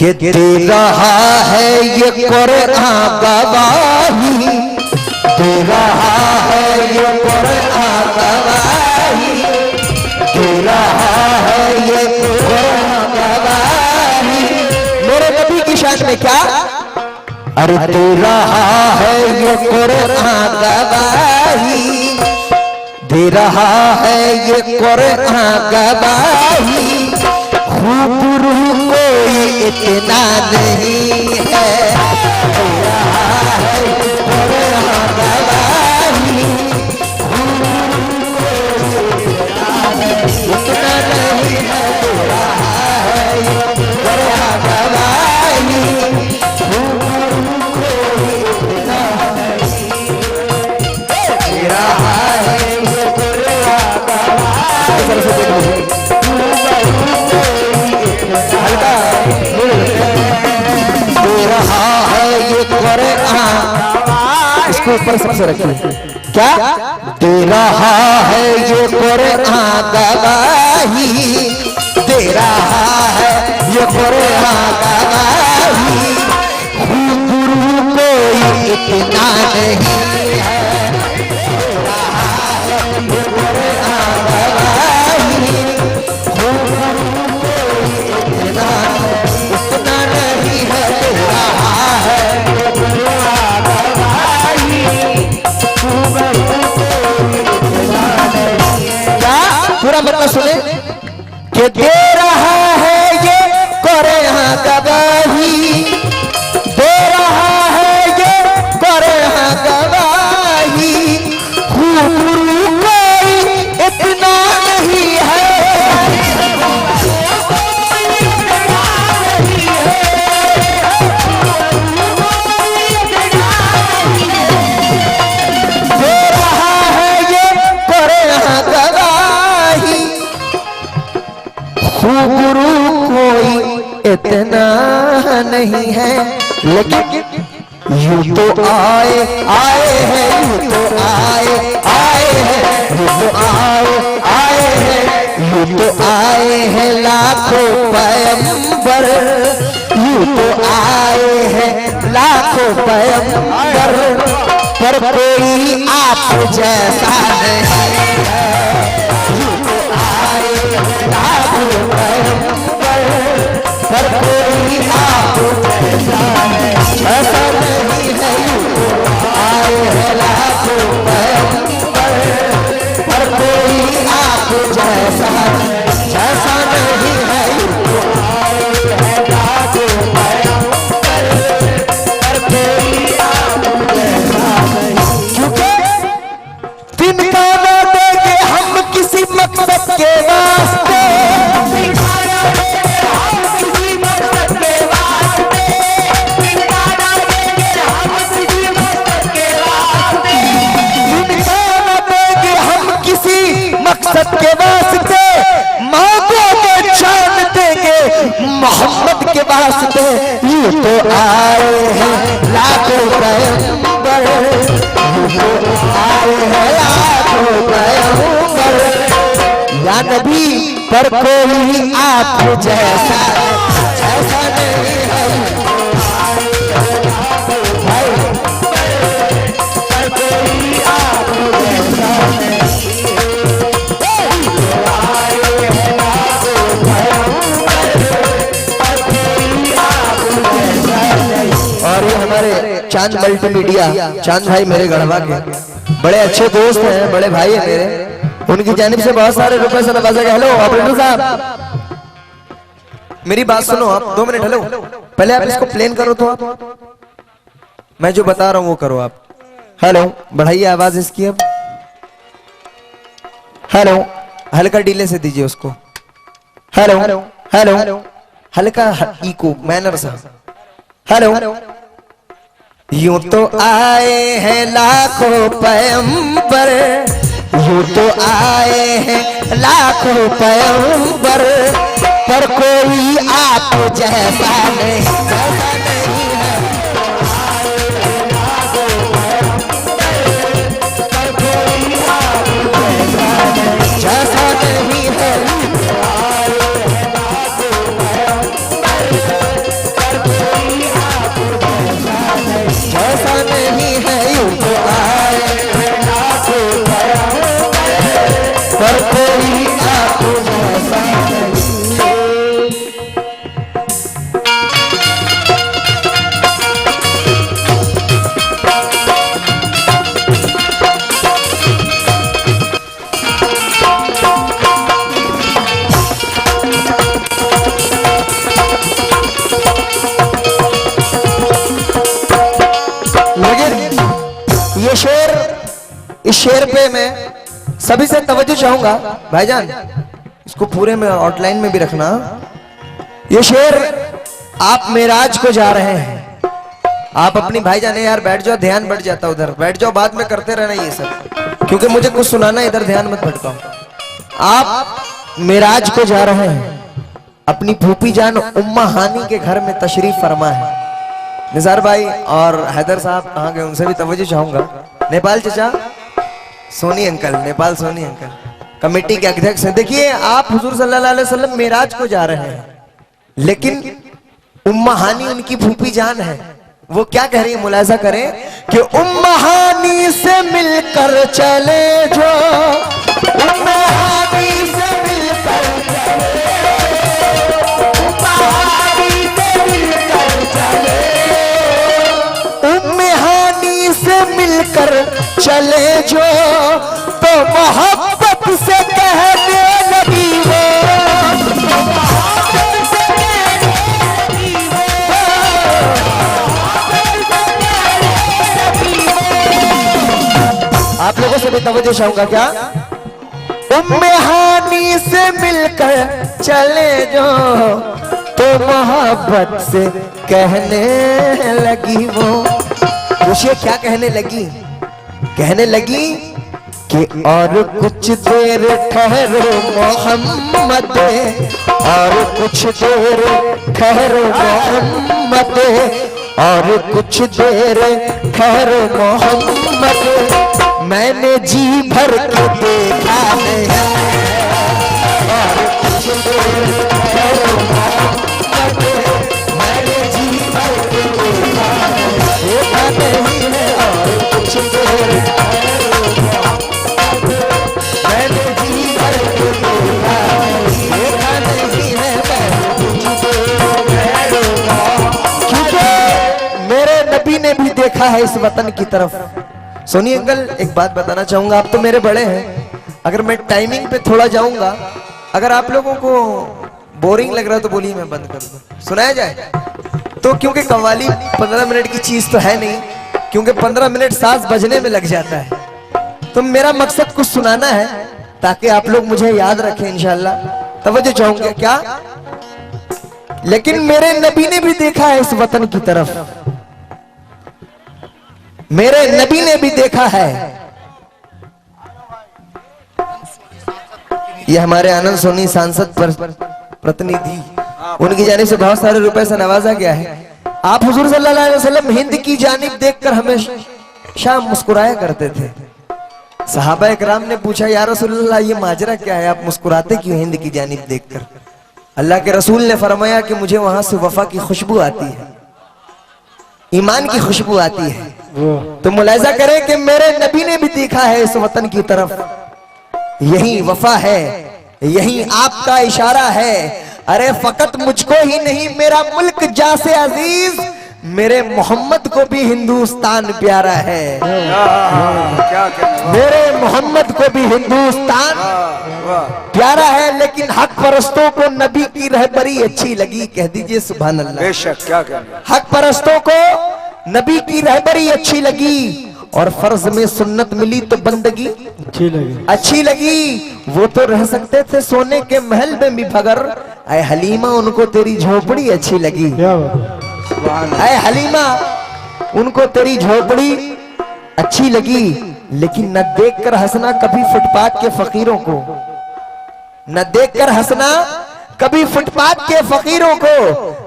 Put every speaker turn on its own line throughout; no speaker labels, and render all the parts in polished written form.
कि दे रहा है ये कुरान गवाही, दे रहा है ये कुरान गवाही, दे रहा है ये कुरान गवाही। मेरे नबी की शान में क्या? अरे दे रहा है ये कुरान गवाही, दे रहा है ये कुरान गवाही। रूबरू कोई इतना नहीं है, दे रहा है ये कुरान गवाही। इतना नहीं है, दे रहा है ये कुरान गवाही। दे रहा है ये कुरान गवाही। दे रहा है ये कुरान, इसको ऊपर सबसे रखिए। क्या? दे रहा है ये कुरान गवाही, दे रहा है ये कुरान गवाही। गुरु कोई इतना नहीं है, दे रहा है ये कुरान गवाही। इतना नहीं है, दे रहा है ये कुरान गवाही। क्या? पूरा मतलब सुने कि दे रहा है ये कुरान गवाही, दे रहा है ये कुरान गवाही। गुरु कोई इतना नहीं है, दे रहा है ये कुरान गवाही। गुरु कोई इतना नहीं है, लेकिन यूं तो आए आए हैं, यूं तो आए आए हैं, यूं तो आए आए हैं, यूं तो आए हैं लाखों पैगंबर, यूं तो आए हैं लाखों पैगंबर। पर कोई आप जैसा नहीं है, यूं तो आए लाखों पैगंबर, पर कोई आप जैसा नहीं, ऐसा नहीं है। यूं तो आए हैं लाखों पैगंबर, पर कोई आप जैसा जैसा नहीं है। यूं तो आए हैं लाखों पैगंबर, पर कोई आप जैसा नहीं। क्योंकि तिनका ना देंगे हम किसी मकसद के वास्ते, मकसद के वास्ते मांगोगे जान देंगे मोहम्मद के वास्ते। यूं तो आए हैं लाखों पैगंबर, यूं तो आए हैं लाखों पैगंबर। या नबी पर कोई आप जैसा जैसा नहीं है, पर कोई आप जैसा नहीं। और ये हमारे चांद मल्टीमीडिया चांद भाई मेरे गढ़वा के बड़े अच्छे दोस्त हैं, बड़े भाई हैं मेरे, उनकी जानिब से बहुत सारे रुपए से नवाजा गया। हेलो ऑपरेटर साहब, मेरी बात सुनो आप 2 मिनट। हेलो, पहले आप इसको प्लेन करो तो आप, मैं जो बता रहा हूँ वो करो आप। हेलो, बढ़ाइए आवाज इसकी अब। हेलो, हल्का डीले से दीजिए उसको। हेलो हेलो, हल्का इको मैनर सा। हेलो, यूं तो आए हैं लाखों पैगंबर, यूं तो आए हैं लाखों पैगंबर, पर कोई आप जैसा नहीं, जैसा नहीं है। जैसा नहीं है, शेर पे मैं सभी से तवज्जो चाहूंगा भाईजान, इसको पूरे में आउटलाइन में भी रखना। ये शेर आप मेराज को जा रहे हैं, आप अपनी भाईजान यार बैठ जाओ, ध्यान बढ़ जाता उधर, बैठ जाओ, बाद में करते रहना ये सब, क्योंकि मुझे कुछ सुनाना, इधर ध्यान मत भटकाओ। आप मेराज को जा रहे हैं, अपनी फूफी जान उम्मा हानी के घर में तशरीफ फरमा है। निसार भाई और हैदर साहब कहाँ गए, उनसे भी तवज्जो चाहूंगा। नेपाल चचा, Soni uncle, Nepal Soni uncle committee के अध्यक्ष हैं। देखिए आप हुजूर सल्लल्लाहु अलैहि वसल्लम मेराज को जा रहे हैं, लेकिन उम्मा हानी उनकी फूफी जान है, वो क्या कह रही है, मुलाजा करें कि उम्मा हानी से मिलकर चले जो, उम्मा हानी से मिलकर चले, उम्मा हानी से मिलकर चले, उम्मा हानी से मिलकर चले जो, तो मोहब्बत से कहने लगी वो, आप लोगों से भी तवज्जो चाहूंगा क्या, उम्मे हानी से मिलकर चले जो, तो मोहब्बत से कहने लगी वो। पूछिए क्या कहने लगी, कहने लगी कि और कुछ देर ठहरो मोहम्मद, और कुछ देर ठहरो मोहम्मद, और कुछ देर ठहरो मोहम्मद, मैंने जी भर के देखा है, और कुछ देर ठहरो मोहम्मद, मैंने जी भर के देखा है, देखा नहीं है, और कुछ देर ठहरो मोहम्मद, मैंने जी भर के देखा है, देखा नहीं है, कुछ देर ठहरो मोहम्मद, क्योंकि मेरे नबी ने भी देखा है इस वतन की तरफ। सोनी अंकल एक बात बताना चाहूंगा, आप तो मेरे बड़े हैं, अगर मैं टाइमिंग पे थोड़ा जाऊंगा, अगर आप लोगों को बोरिंग लग रहा है तो बोलिए मैं बंद कर दूं, सुनाया जाए तो, क्योंकि कव्वाली 15 मिनट की चीज तो है नहीं, क्योंकि 15 मिनट सांस बजने में लग जाता है, तो मेरा मकसद कुछ सुनाना है ताकि आप लोग मुझे याद रखें इंशाल्लाह, तवज्जो चाहूंगा क्या। लेकिन मेरे नबी ने भी देखा है इस वतन की तरफ, मेरे नबी ने भी देखा है। ये हमारे आनंद सोनी सांसद प्रतिनिधि, उनकी जानिब से बहुत सारे रुपए से नवाजा गया है। आप हुजूर सल्लल्लाहु अलैहि वसल्लम हिंद की जानिब देखकर हमेशा मुस्कुराया करते थे। सहाबा इकराम ने पूछा या रसूलल्लाह ये माजरा क्या है, आप मुस्कुराते क्यों हिंद की जानिब देखकर। अल्लाह के रसूल ने फरमाया कि मुझे वहां से वफा की खुशबू आती है, ईमान की खुशबू आती है। तो मुलाहिजा करें कि मेरे नबी ने भी देखा है इस वतन की तरफ, यही वफा है, यही आपका इशारा है। अरे फकत मुझको ही नहीं मेरा मुल्क जासे अजीज, मेरे मोहम्मद को भी हिंदुस्तान प्यारा है, मेरे मोहम्मद को भी हिंदुस्तान प्यारा है। लेकिन हक परस्तों को नबी की रहबरी अच्छी लगी, कह दीजिए सुभान अल्लाह।
बेशक, क्या कहना,
हक परस्तों को नबी की रहबरी अच्छी लगी, और फर्ज में सुन्नत मिली तो बंदगी अच्छी लगी। वो तो रह सकते थे सोने के महल में भी मगर ऐ हलीमा उनको तेरी झोपड़ी अच्छी लगी। ऐ हलीमा उनको तेरी झोपड़ी अच्छी लगी। लेकिन न देखकर हंसना कभी फुटपाथ के फकीरों को, न देखकर हंसना कभी फुटपाथ के फकीरों को।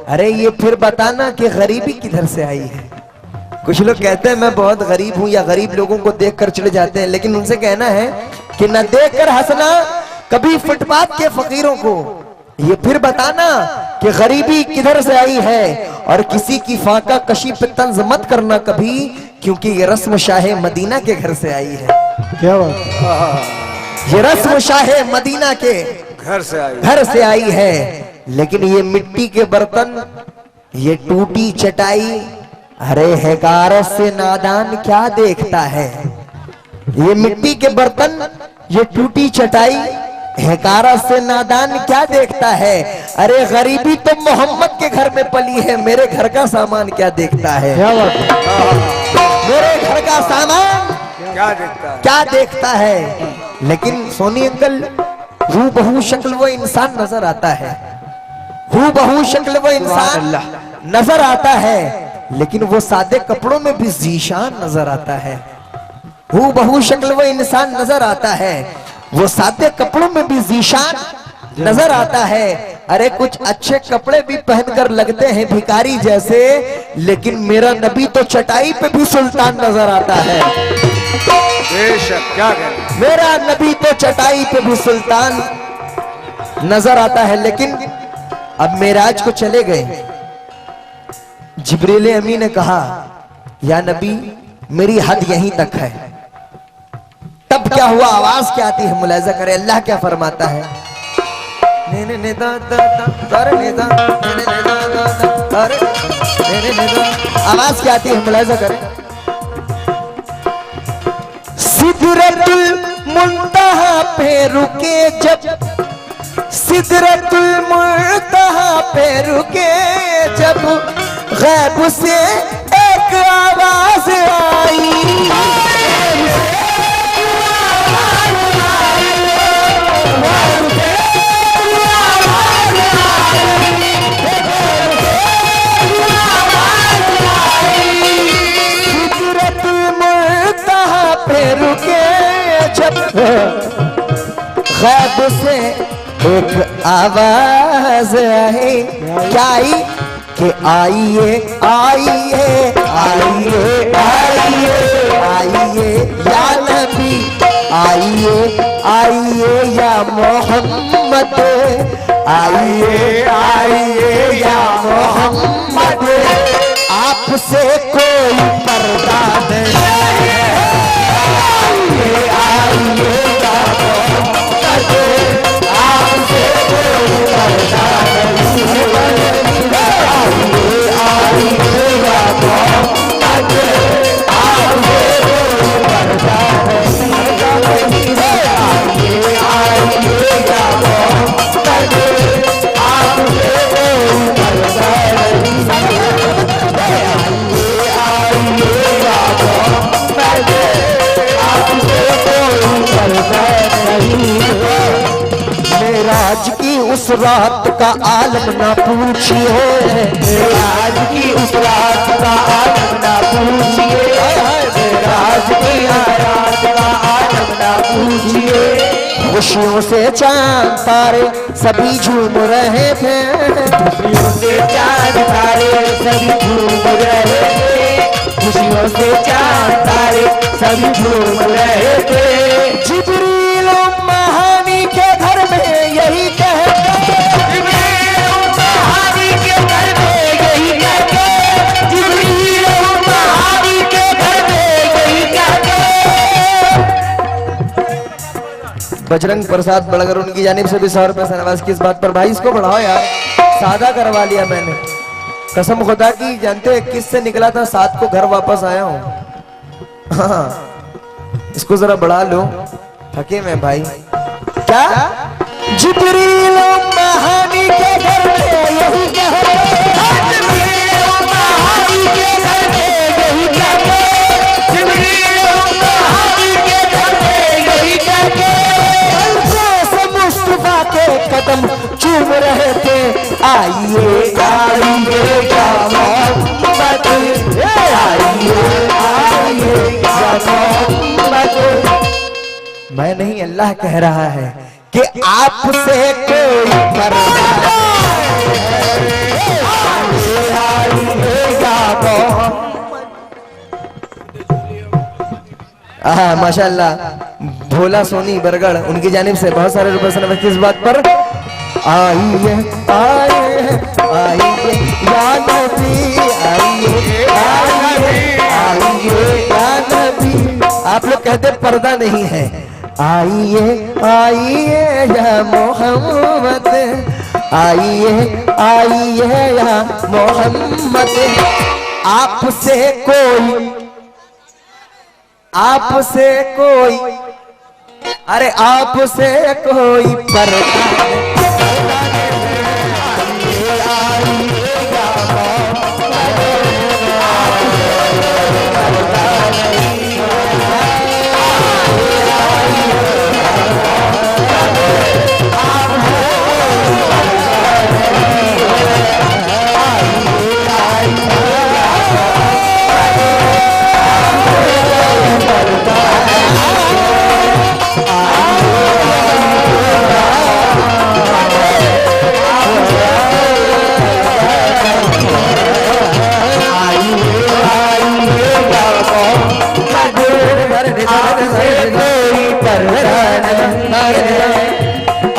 अरे ये फिर बताना कि गरीबी किधर से आई है। कुछ लोग कहते हैं मैं बहुत गरीब हूं, या गरीब लोगों को देखकर चले जाते हैं, लेकिन उनसे कहना है कि न देखकर हंसना कभी फुटपाथ के फकीरों को, ये फिर बताना कि गरीबी किधर से आई है। और किसी की फाका कशी पे तंज मत करना कभी, क्योंकि ये रस्म शाहे मदीना के घर से आई है।
क्या बात,
ये रस्म शाहे मदीना के
घर
से आई है। लेकिन ये मिट्टी के बर्तन, ये टूटी चटाई, अरे हकारत से नादान क्या देखता है। ये मिट्टी के बर्तन, ये टूटी चटाई, हकारत से नादान क्या देखता है। अरे गरीबी तो मोहम्मद के घर में पली है, मेरे घर का सामान क्या देखता है।
क्या बात,
मेरे घर का सामान
क्या देखता है?
क्या देखता है? लेकिन सोनी अंकल हूबहू शक्ल वो इंसान नजर आता है, हूबहू शक्ल वो इंसान नजर आता है, लेकिन वो सादे कपड़ों में भी जीशान नजर आता है। हूबहू शक्ल वो इंसान नजर आता है, वो सादे कपड़ों में भी जीशान नजर आता है। अरे कुछ अच्छे कपड़े भी पहनकर लगते हैं भिखारी जैसे, लेकिन मेरा नबी तो चटाई पे भी सुल्तान नजर आता है।
बेशक, क्या कहना?
मेरा नबी तो चटाई पे भी सुल्तान नजर आता है। लेकिन अब मेराज को चले गए, जिब्रील अमी ने कहा या नबी मेरी हद यहीं तक है। तब क्या हुआ, आवाज क्या आती है, मुलाजा करे अल्लाह क्या फरमाता है। आवाज क्या आती है, मुलाजा करे। सिदरतुल मुंतहा पे रुके जब, सिदरतुल मुंतहा पे रुके जब, गैब से एक आवाज आई, गैब से एक आवाज आई, क्या आई कि आइए आइए आइए आइए आइए या नबी, आइए आइए या मोहम्मद, आइए आइए या मोहम्मद, आपसे कोई पर्दा नहीं, आइए आइए या मोहम्मद, आपसे कोई पर्दा नहीं, आइए आइए या मोहम्मद, आपसे कोई पर्दा नहीं, आइए आइए या मोहम्मद, आपसे कोई पर्दा नहीं। मेराज की उस रात का आलम ना पूछिए, मेराज की उस रात का आलम ना पूछिए, मेराज की रात का आलम ना पूछिए। खुशियों से चांद तारे सभी झूम रहे थे, खुशियों से चांद तारे सभी झूम रहे थे, खुशियों से चांद तारे सभी झूम रहे थे। जिब्रील महानी के घर में यही कहते, जिब्रील महानी के घर में यही कहते, जिब्रील महानी के घर में यही कहते। बजरंग प्रसाद बड़गर उनकी जानिब से भी 100 रुपए से नवाज की इस बात पर। भाई इसको बढ़ाओ यार, सादा करवा लिया मैंने, कसम खुदा की। जानते हो 21 से निकला था, 7 को घर वापस आया हूं। हाँ, इसको जरा बढ़ा लो, थके मैं भाई। क्या जिब्रील महानी के घर में यही कहते, जिब्रील महानी के घर में यही कहते, जिब्रील महानी के घर में यही कहते। मुस्तफा के कदम चूम रहे थे, आइए आइए या मोहम्मद, आइए आइए या मोहम्मद। मैं नहीं, अल्लाह कह रहा है कि आपसे कोई पर्दा नहीं, आइए आइए या मोहम्मद। माशाअल्लाह भोला सोनी बरगढ़ उनकी जानिब से बहुत सारे रुपए से किस बात पर। आइए आइए आइए या नबी, आइए आइए आइए या नबी। आप लोग कहते पर्दा नहीं है, आइए आइए या मोहम्मद, आइए आइए या मोहम्मद। आपसे कोई, आपसे कोई, अरे आपसे कोई पर्दा नहीं।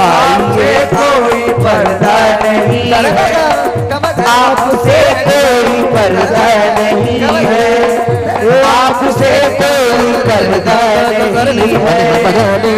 आपसे कोई पर्दा नहीं है, आपसे कोई पर्दा नहीं है, आपसे कोई पर्दा नहीं है।